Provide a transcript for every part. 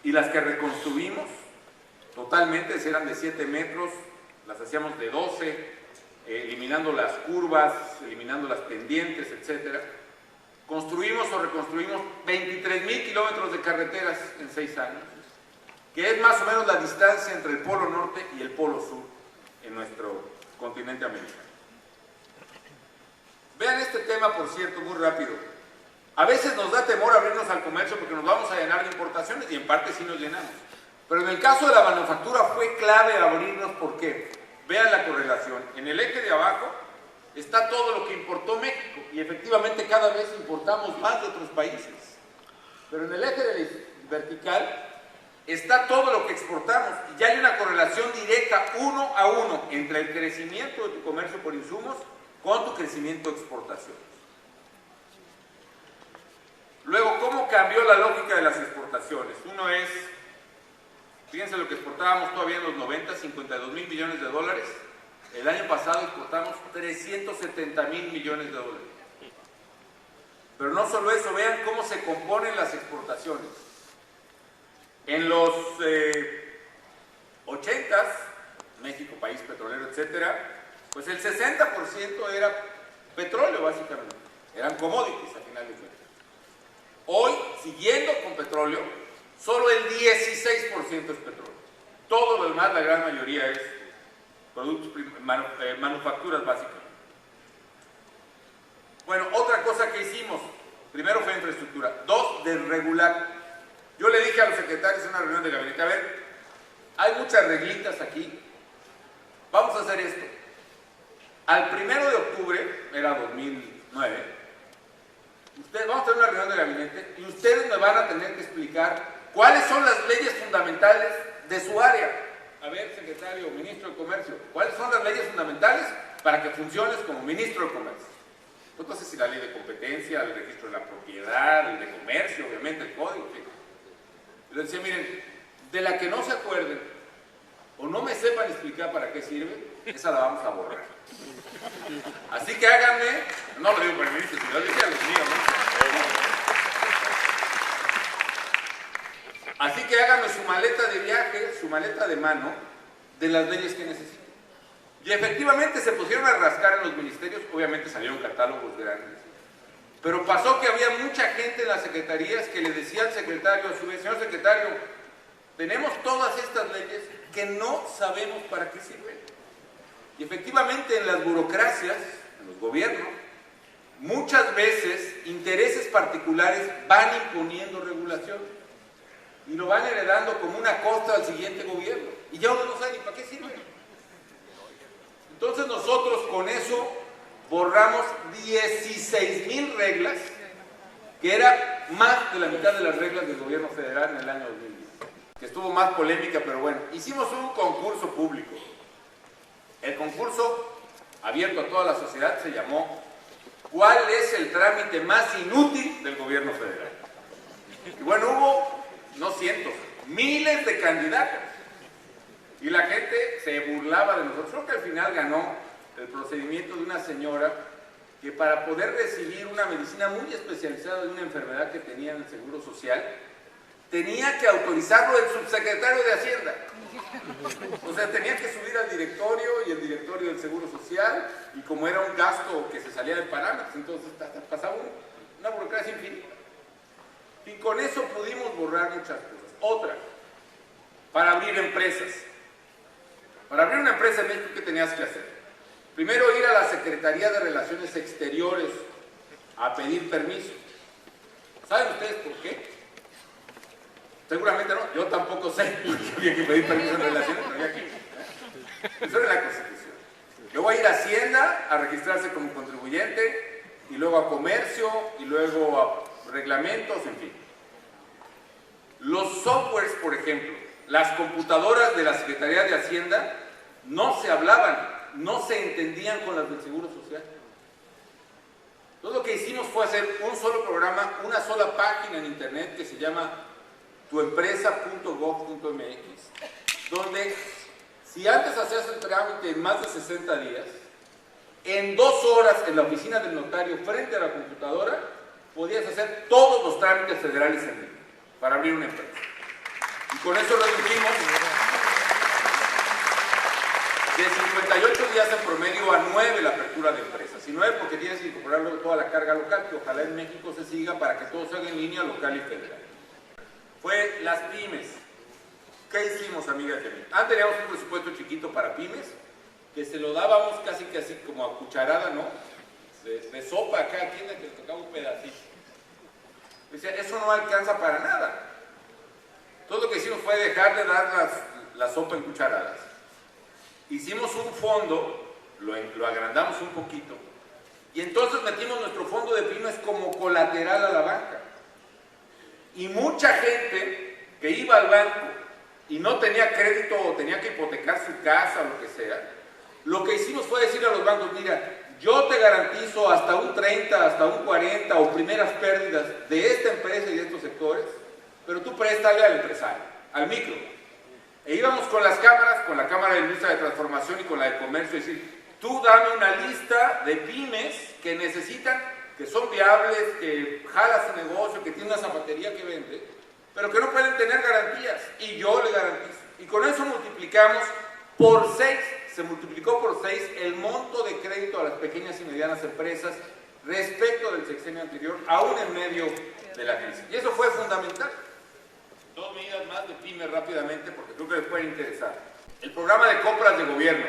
y las que reconstruimos totalmente eran de 7 metros, las hacíamos de 12, eliminando las curvas, eliminando las pendientes, etc. Construimos o reconstruimos 23,000 kilómetros de carreteras en 6 años, que es más o menos la distancia entre el Polo Norte y el Polo Sur en nuestro continente americano. Vean este tema, por cierto, muy rápido. A veces nos da temor abrirnos al comercio porque nos vamos a llenar de importaciones, y en parte sí nos llenamos. Pero en el caso de la manufactura fue clave abrirnos. ¿Por qué? Vean la correlación. En el eje de abajo está todo lo que importó México, y efectivamente cada vez importamos más de otros países. Pero en el eje vertical está todo lo que exportamos, y ya hay una correlación directa 1 a 1 entre el crecimiento de tu comercio por insumos con tu crecimiento de exportaciones. Luego, ¿cómo cambió la lógica de las exportaciones? Uno es, fíjense lo que exportábamos todavía en los 90, 52,000 millones de dólares. El año pasado exportamos 370,000 millones de dólares. Pero no solo eso, vean cómo se componen las exportaciones. En los 80s, México, país petrolero, etcétera, pues el 60% era petróleo, básicamente. Eran commodities, al final de cuentas. Hoy, siguiendo con petróleo, solo el 16% es petróleo. Todo lo demás, la gran mayoría, es productos, manufacturas básicamente. Bueno, otra cosa que hicimos, primero fue infraestructura. 2, desregular. Yo le dije a los secretarios en una reunión de gabinete, a ver, hay muchas reglitas aquí, vamos a hacer esto. Al 1 de octubre, era 2009, vamos a tener una reunión de gabinete y ustedes me van a tener que explicar cuáles son las leyes fundamentales de su área. A ver, secretario, ministro de Comercio, ¿cuáles son las leyes fundamentales para que funciones como ministro de Comercio? Pues no sé si la ley de competencia, el registro de la propiedad, el de comercio, obviamente el código. Yo decía, miren, de la que no se acuerden o no me sepan explicar para qué sirve, esa la vamos a borrar. Así que háganme, no lo digo para el ministro, sino lo dije a los míos, ¿no? Así que háganme su maleta de viaje, su maleta de mano, de las leyes que necesiten. Y efectivamente se pusieron a rascar en los ministerios, obviamente salieron catálogos grandes. Pero pasó que había mucha gente en las secretarías que le decía al secretario, a su vez, señor secretario, tenemos todas estas leyes que no sabemos para qué sirven. Y efectivamente en las burocracias, en los gobiernos, muchas veces intereses particulares van imponiendo regulación y lo van heredando como una costa al siguiente gobierno. Y ya uno no sabe ni para qué sirven. Entonces nosotros con eso borramos 16,000 reglas, que era más de la mitad de las reglas del gobierno federal en el año 2010, que estuvo más polémica, pero bueno, hicimos un concurso público. El concurso, abierto a toda la sociedad, se llamó ¿cuál es el trámite más inútil del gobierno federal? Y bueno, hubo, no cientos, miles de candidatos. Y la gente se burlaba de nosotros. Creo que al final ganó el procedimiento de una señora que para poder recibir una medicina muy especializada de una enfermedad que tenía en el Seguro Social, tenía que autorizarlo el subsecretario de Hacienda. O sea, tenía que subir al directorio y el directorio del Seguro Social, y como era un gasto que se salía de parámetros, entonces pasaba una burocracia infinita. Y con eso pudimos borrar muchas cosas. Otra, para abrir empresas. Para abrir una empresa en México, ¿qué tenías que hacer? Primero ir a la Secretaría de Relaciones Exteriores a pedir permiso. ¿Saben ustedes por qué? Seguramente no, yo tampoco sé que había que pedir permiso en relaciones, pero había que. Eso era la Constitución. Luego a ir a Hacienda a registrarse como contribuyente, y luego a Comercio, y luego a reglamentos, en fin. Los softwares, por ejemplo, las computadoras de la Secretaría de Hacienda no se hablaban, no se entendían con las del Seguro Social. Entonces lo que hicimos fue hacer un solo programa, una sola página en internet que se llama tuempresa.gov.mx, donde si antes hacías el trámite en más de 60 días, en 2 horas en la oficina del notario frente a la computadora podías hacer todos los trámites federales en línea para abrir una empresa. Y con eso redujimos de 58 días en promedio a 9 la apertura de empresas. Y 9 porque tienes que incorporar luego toda la carga local, que ojalá en México se siga para que todo se haga en línea local y federal. Fue las pymes. ¿Qué hicimos, amigas de mí? Antes teníamos un presupuesto chiquito para pymes, que se lo dábamos casi como a cucharada, ¿no? De sopa a cada quien, que le tocaba un pedacito. Decía, eso no alcanza para nada. Todo lo que hicimos fue dejar de dar la sopa en cucharadas. Hicimos un fondo, lo agrandamos un poquito, y entonces metimos nuestro fondo de pymes como colateral a la banca. Y mucha gente que iba al banco y no tenía crédito o tenía que hipotecar su casa o lo que sea, lo que hicimos fue decirle a los bancos, mira, yo te garantizo hasta un 30, hasta un 40 o primeras pérdidas de esta empresa y de estos sectores, pero tú préstale al empresario, al micro. E íbamos con las cámaras, con la Cámara de Industria de Transformación y con la de Comercio, es decir, tú dame una lista de pymes que necesitan, que son viables, que jala su negocio, que tiene una zapatería que vende, pero que no pueden tener garantías, y yo le garantizo. Y con eso multiplicamos por 6, se multiplicó por 6 el monto de crédito a las pequeñas y medianas empresas respecto del sexenio anterior, aún en medio de la crisis. Y eso fue fundamental. 2 medidas más de pymes rápidamente, porque creo que les puede interesar. El programa de compras de gobierno.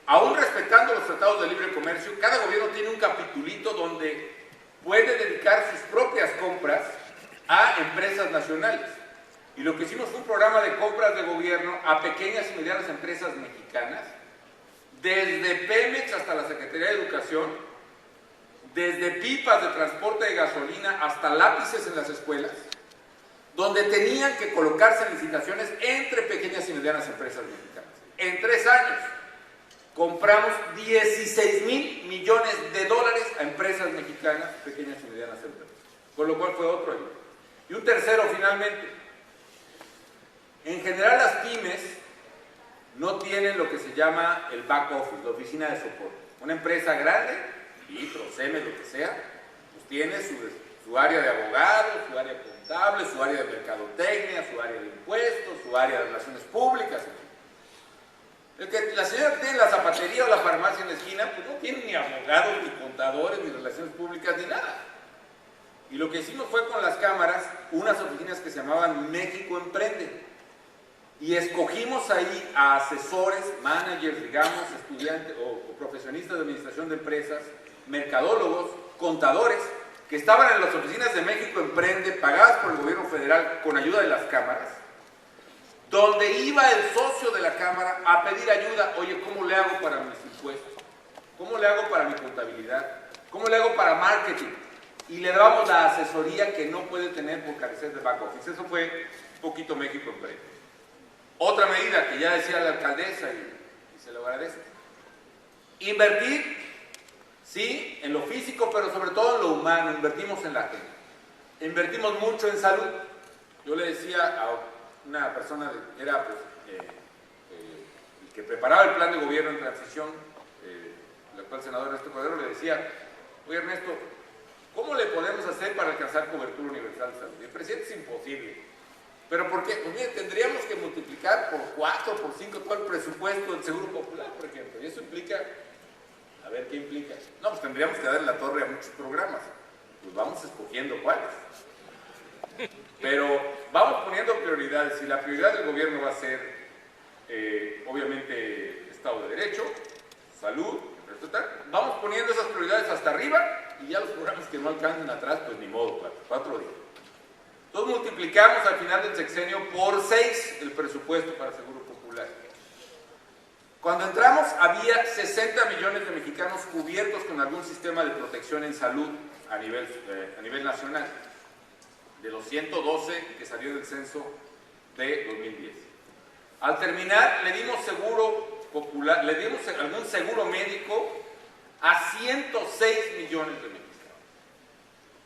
Aún respetando los tratados de libre comercio, cada gobierno tiene un capitulito donde puede dedicar sus propias compras a empresas nacionales. Y lo que hicimos fue un programa de compras de gobierno a pequeñas y medianas empresas mexicanas, desde Pemex hasta la Secretaría de Educación, desde pipas de transporte de gasolina hasta lápices en las escuelas, donde tenían que colocarse en licitaciones entre pequeñas y medianas empresas mexicanas. En 3 años compramos 16,000 millones de dólares a empresas mexicanas, pequeñas y medianas empresas, con lo cual fue otro año. Y un tercero, finalmente. En general las pymes no tienen lo que se llama el back office, la oficina de soporte. Una empresa grande, Litro, Cemex, lo que sea, pues tiene su área de abogados, su área contable, su área de mercadotecnia, su área de impuestos, su área de relaciones públicas. La señora que tiene la zapatería o la farmacia en la esquina, pues no tiene ni abogados, ni contadores, ni relaciones públicas, ni nada. Y lo que hicimos fue con las cámaras, unas oficinas que se llamaban México Emprende. Y escogimos ahí a asesores, managers, digamos, estudiantes o profesionistas de administración de empresas, mercadólogos, contadores, que estaban en las oficinas de México Emprende, pagadas por el gobierno federal con ayuda de las cámaras, donde iba el socio de la cámara a pedir ayuda. Oye, ¿cómo le hago para mis impuestos? ¿Cómo le hago para mi contabilidad? ¿Cómo le hago para marketing? Y le dábamos la asesoría que no puede tener por carecer de back office. Eso fue un poquito México Emprende. Otra medida que ya decía la alcaldesa y se lo agradezco. Invertir, sí, en lo físico, pero sobre todo en lo humano. Invertimos en la gente. Invertimos mucho en salud. Yo le decía a una persona que era el que preparaba el plan de gobierno en transición, el actual senador Ernesto Cordero, le decía, oye Ernesto, ¿cómo le podemos hacer para alcanzar cobertura universal de salud? Y el presidente es imposible. ¿Pero por qué? Pues mire, tendríamos que multiplicar por 4, por 5 todo el presupuesto del Seguro Popular, por ejemplo. Y eso implica, a ver, ¿qué implica? No, pues tendríamos que dar la torre a muchos programas. Pues vamos escogiendo cuáles. Pero vamos poniendo prioridades. Y la prioridad del gobierno va a ser, obviamente, Estado de Derecho, salud, vamos poniendo esas prioridades hasta arriba y ya los programas que no alcancen atrás, pues ni modo, 4 días. Entonces multiplicamos al final del sexenio por 6 el presupuesto para Seguro Popular. Cuando entramos había 60 millones de mexicanos cubiertos con algún sistema de protección en salud a nivel nacional, de los 112 que salió del censo de 2010. Al terminar le dimos seguro popular, le dimos algún seguro médico a 106 millones de mexicanos.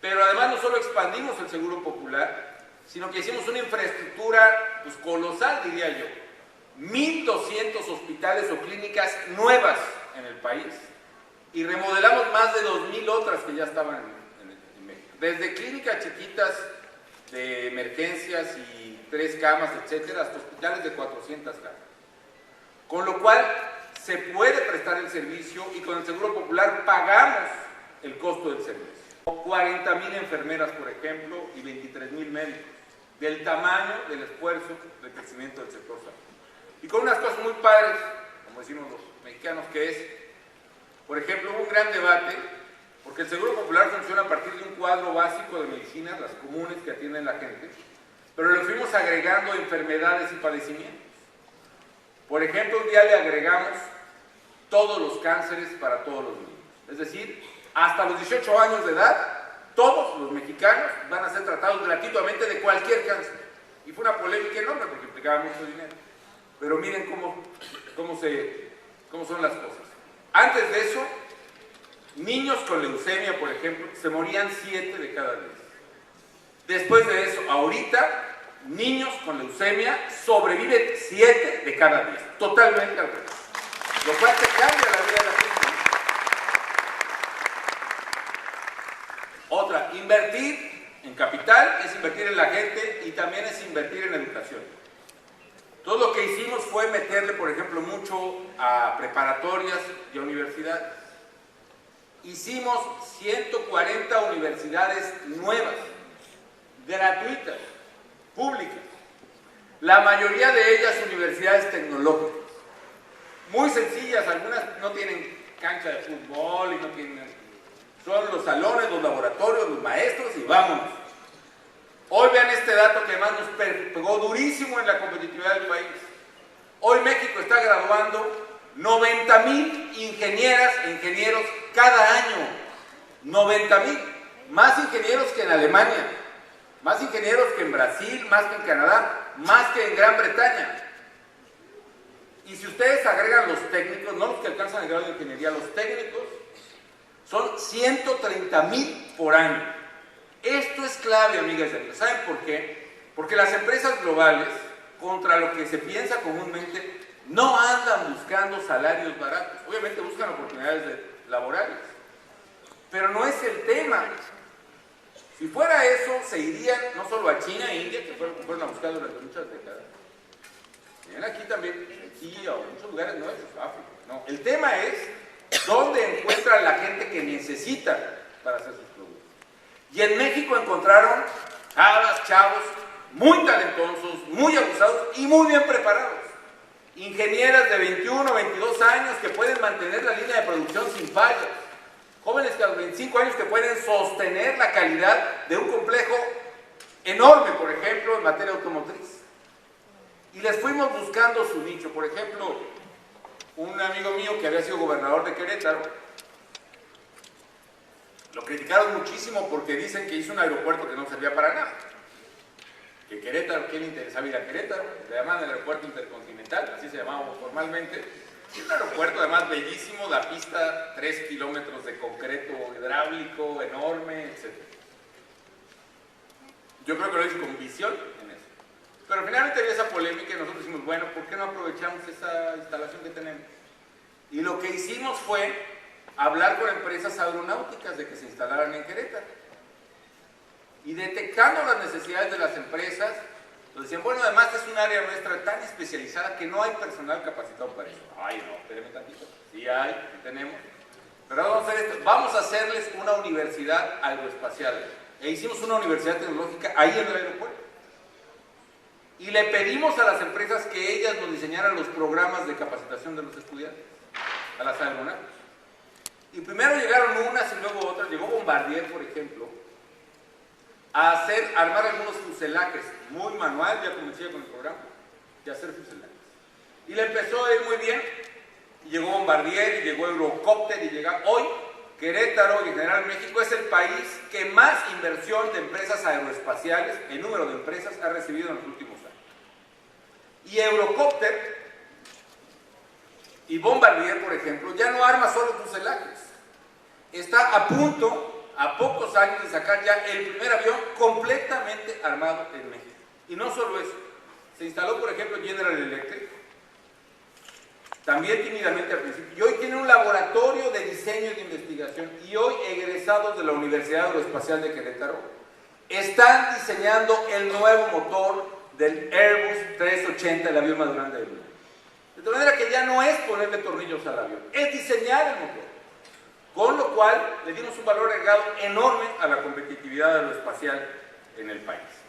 Pero además no solo expandimos el Seguro Popular, sino que hicimos una infraestructura pues, colosal, diría yo. 1,200 hospitales o clínicas nuevas en el país. Y remodelamos más de 2,000 otras que ya estaban en México. Desde clínicas chiquitas de emergencias y 3 camas, etcétera, hasta hospitales de 400 camas. Con lo cual se puede prestar el servicio y con el Seguro Popular pagamos el costo del servicio. 40,000 enfermeras, por ejemplo, y 23,000 médicos, del tamaño del esfuerzo de crecimiento del sector salud. Y con unas cosas muy padres, como decimos los mexicanos, que es, por ejemplo, hubo un gran debate, porque el Seguro Popular funciona a partir de un cuadro básico de medicinas, las comunes que atienden la gente, pero le fuimos agregando enfermedades y padecimientos. Por ejemplo, un día le agregamos todos los cánceres para todos los niños. Es decir, hasta los 18 años de edad, todos los mexicanos van a ser tratados gratuitamente de cualquier cáncer. Y fue una polémica enorme porque implicaba mucho dinero. Pero miren cómo son las cosas. Antes de eso, niños con leucemia, por ejemplo, se morían 7 de cada 10. Después de eso, ahorita, niños con leucemia sobreviven 7 de cada 10. Totalmente al revés. Lo cual te cambia la vida de la gente. Otra, invertir en capital es invertir en la gente y también es invertir en educación. Todo lo que hicimos fue meterle, por ejemplo, mucho a preparatorias y a universidades. Hicimos 140 universidades nuevas, gratuitas, públicas. La mayoría de ellas universidades tecnológicas. Muy sencillas, algunas no tienen cancha de fútbol y no tienen... Son los salones, los laboratorios, los maestros y vámonos. Hoy vean este dato que además nos pegó durísimo en la competitividad del país. Hoy México está graduando 90,000 ingenieras e ingenieros cada año. 90,000. Más ingenieros que en Alemania, más ingenieros que en Brasil, más que en Canadá, más que en Gran Bretaña. Y si ustedes agregan los técnicos, no los que alcanzan el grado de ingeniería, los técnicos, son 130,000 por año. Esto es clave, amigas y amigos. ¿Saben por qué? Porque las empresas globales, contra lo que se piensa comúnmente, no andan buscando salarios baratos. Obviamente buscan oportunidades laborales. Pero no es el tema. Si fuera eso, se irían no solo a China e India, que fueron a buscar durante muchas décadas. Vienen aquí también, aquí o en muchos lugares nuestros, África. No, el tema es dónde encuentran la gente que necesita para hacer sus productos. Y en México encontraron chavos muy talentosos, muy abusados y muy bien preparados. Ingenieras de 21 o 22 años que pueden mantener la línea de producción sin fallas. Jóvenes que a los 25 años que pueden sostener la calidad de un complejo enorme, por ejemplo, en materia automotriz. Y les fuimos buscando su nicho. Por ejemplo, un amigo mío que había sido gobernador de Querétaro, lo criticaron muchísimo porque dicen que hizo un aeropuerto que no servía para nada. Que Querétaro, ¿quién le interesaba ir a Querétaro? Le llaman el aeropuerto intercontinental, así se llamaba formalmente. Y un aeropuerto además bellísimo, la pista 3 kilómetros de concreto hidráulico, enorme, etc. Yo creo que lo hice con visión en eso. Pero finalmente había esa polémica y nosotros dijimos, bueno, ¿por qué no aprovechamos esa instalación que tenemos? Y lo que hicimos fue hablar con empresas aeronáuticas de que se instalaran en Querétaro. Y detectando las necesidades de las empresas, nos decían, bueno, además es un área nuestra tan especializada que no hay personal capacitado para eso. Ay, no, espérenme tantito. Sí hay, sí tenemos. Pero vamos a hacer esto, vamos a hacerles una universidad aeroespacial. E hicimos una universidad tecnológica ahí en el aeropuerto. Y le pedimos a las empresas que ellas nos diseñaran los programas de capacitación de los estudiantes, a las aeronáuticas. Y primero llegaron unas y luego otras. Llegó Bombardier, por ejemplo, a armar algunos fuselajes, muy manual, ya comencé con el programa, de hacer fuselajes. Y le empezó a ir muy bien, y llegó Bombardier, y llegó Eurocopter, y llega hoy, Querétaro y en general México es el país que más inversión de empresas aeroespaciales, en número de empresas, ha recibido en los últimos años. Y Eurocopter y Bombardier, por ejemplo, ya no arma solo fuselajes. Está a punto, a pocos años, de sacar ya el primer avión completamente armado en México. Y no solo eso, se instaló, por ejemplo, General Electric, también tímidamente al principio, y hoy tiene un laboratorio de diseño y de investigación, y hoy egresados de la Universidad Aeroespacial de Querétaro están diseñando el nuevo motor del Airbus 380 del avión más grande del mundo. De tal manera que ya no es ponerle tornillos al avión, es diseñar el motor. Con lo cual le dimos un valor agregado enorme a la competitividad de lo espacial en el país.